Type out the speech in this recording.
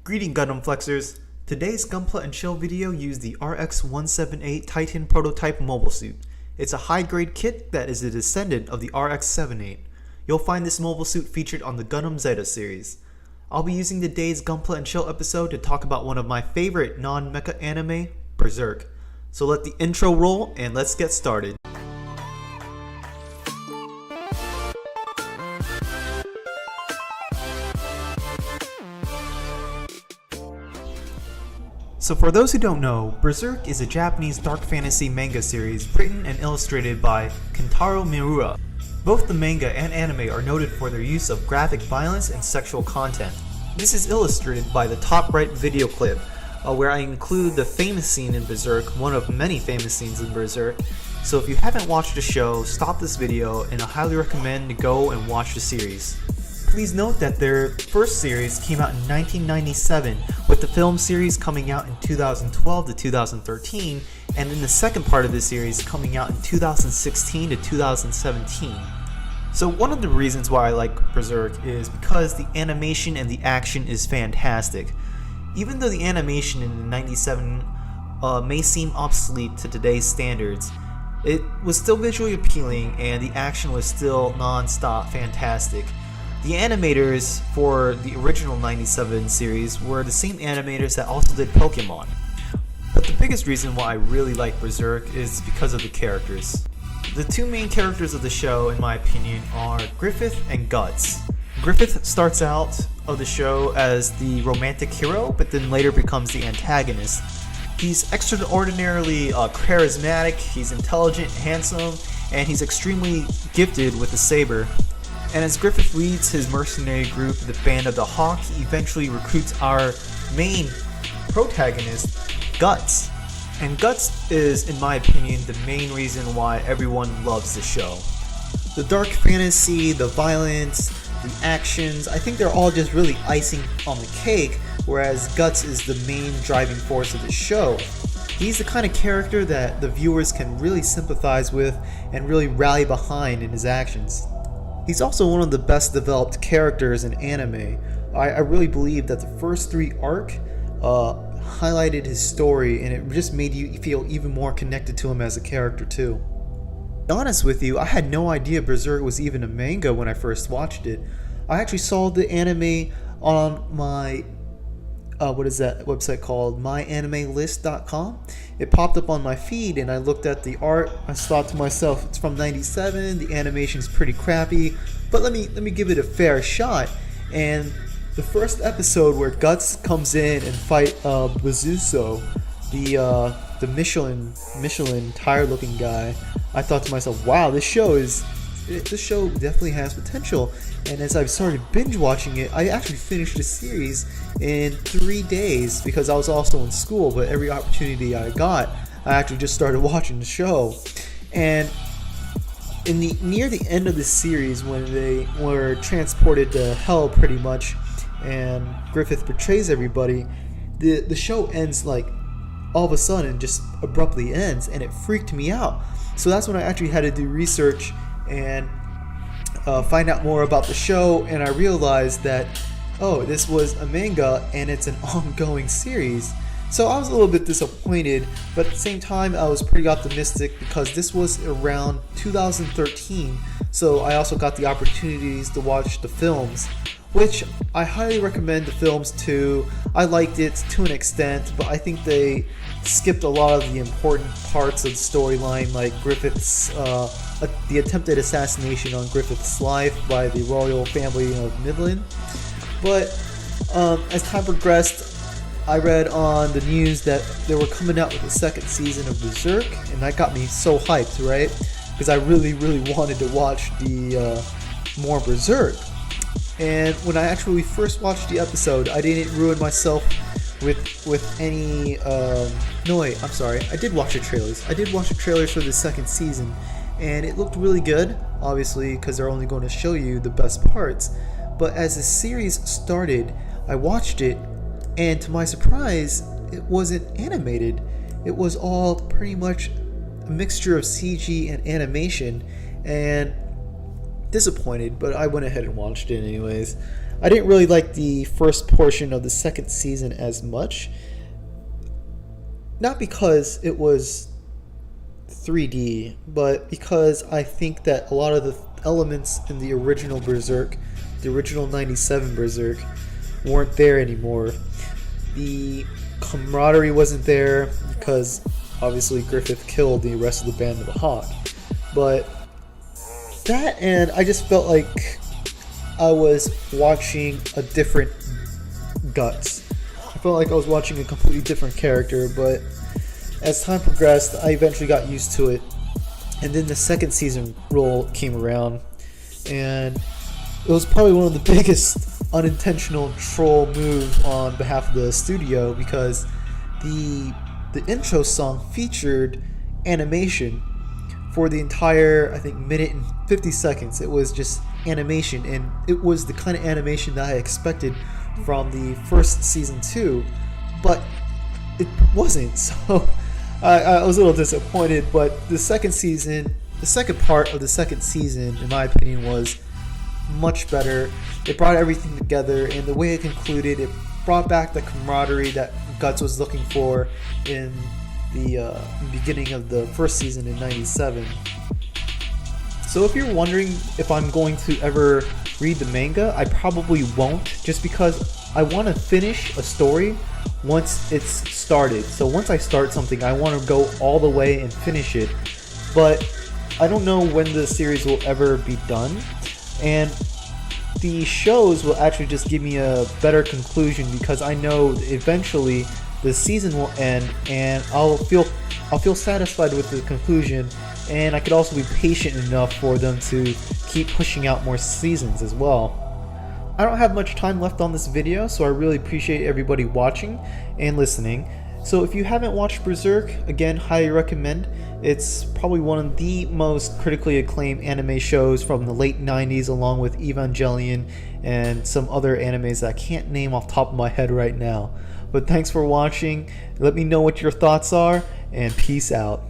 Greeting Gundam Flexers! Today's Gunpla and Chill video used the RX-178 Titan prototype mobile suit. It's a high-grade kit that is a descendant of the RX-78. You'll find this mobile suit featured on the Gundam Zeta series. I'll be using today's Gunpla and Chill episode to talk about one of my favorite non-mecha anime, Berserk. So let the intro roll and let's get started. So for those who don't know, Berserk is a Japanese dark fantasy manga series written and illustrated by Kentaro Miura. Both the manga and anime are noted for their use of graphic violence and sexual content. This is illustrated by the top right video clip, where I include the famous scene in Berserk, one of many famous scenes in Berserk. So if you haven't watched the show, stop this video and I highly recommend to go and watch the series. Please note that their first series came out in 1997, with the film series coming out in 2012 to 2013, and then the second part of the series coming out in 2016 to 2017. So one of the reasons why I like Berserk is because the animation and the action is fantastic. Even though the animation in 97 may seem obsolete to today's standards, it was still visually appealing and the action was still non-stop fantastic. The animators for the original 97 series were the same animators that also did Pokemon. But the biggest reason why I really like Berserk is because of the characters. The two main characters of the show, in my opinion, are Griffith and Guts. Griffith starts out of the show as the romantic hero, but then later becomes the antagonist. He's extraordinarily charismatic, he's intelligent, handsome, and he's extremely gifted with the saber. And as Griffith leads his mercenary group, the Band of the Hawk, he eventually recruits our main protagonist, Guts. And Guts is, in my opinion, the main reason why everyone loves the show. The dark fantasy, the violence, the actions, I think they're all just really icing on the cake, whereas Guts is the main driving force of the show. He's the kind of character that the viewers can really sympathize with and really rally behind in his actions. He's also one of the best developed characters in anime. I really believe that the first three arc highlighted his story and it just made you feel even more connected to him as a character too. To be honest with you, I had no idea Berserk was even a manga when I first watched it. I actually saw the anime on my what is that website called? myanimelist.com. It popped up on my feed and I looked at the art. I thought to myself, it's from 97, the animation's pretty crappy, but let me give it a fair shot. And the first episode where Guts comes in and fight Bazuso, the Michelin tire looking guy, I thought to myself, wow, this show definitely has potential. And as I've started binge watching it, I actually finished the series in 3 days because I was also in school, but every opportunity I got, I actually just started watching the show. And near the end of the series, when they were transported to hell pretty much, and Griffith betrays everybody, the show ends like all of a sudden, just abruptly ends, and it freaked me out. So that's when I actually had to do research and find out more about the show, and I realized that, oh, this was a manga and it's an ongoing series. So I was a little bit disappointed, but at the same time I was pretty optimistic because this was around 2013, so I also got the opportunities to watch the films, which I highly recommend the films too. I liked it to an extent, but I think they skipped a lot of the important parts of the storyline, like Griffith's the attempted assassination on Griffith's life by the royal family of Midland. But as time progressed, I read on the news that they were coming out with the second season of Berserk, and that got me so hyped, right? Because I really wanted to watch the more Berserk. And when I actually first watched the episode, I didn't ruin myself with any no wait, I'm sorry, I did watch the trailers. I did watch the trailers for the second season, and it looked really good, obviously, because they're only going to show you the best parts. But as the series started, I watched it, and to my surprise, it wasn't animated. It was all pretty much a mixture of CG and animation, and disappointed, but I went ahead and watched it anyways. I didn't really like the first portion of the second season as much. Not because it was 3D, but because I think that a lot of the elements in the original Berserk, the original 97 Berserk, weren't there anymore. The camaraderie wasn't there because obviously Griffith killed the rest of the Band of the Hawk. But that, and I just felt like I was watching a different Guts. I felt like I was watching a completely different character, but as time progressed, I eventually got used to it. And then the second season role came around, and it was probably one of the biggest unintentional troll moves on behalf of the studio, because the intro song featured animation for the entire, I think, minute and 50 seconds. It was just animation, and it was the kind of animation that I expected from the first season 2, but it wasn't. So I was a little disappointed. But the second part of the second season, in my opinion, was much better. It brought everything together, and the way it concluded, it brought back the camaraderie that Guts was looking for in the beginning of the first season in 97. So if you're wondering if I'm going to ever read the manga, I probably won't, just because I want to finish a story once it's started. So once I start something, I want to go all the way and finish it. But I don't know when the series will ever be done, and the shows will actually just give me a better conclusion, because I know eventually the season will end, and I'll feel satisfied with the conclusion, and I could also be patient enough for them to keep pushing out more seasons as well. I don't have much time left on this video, so I really appreciate everybody watching and listening. So if you haven't watched Berserk, again, highly recommend. It's probably one of the most critically acclaimed anime shows from the late 90s, along with Evangelion and some other animes that I can't name off the top of my head right now. But thanks for watching. Let me know what your thoughts are, and peace out.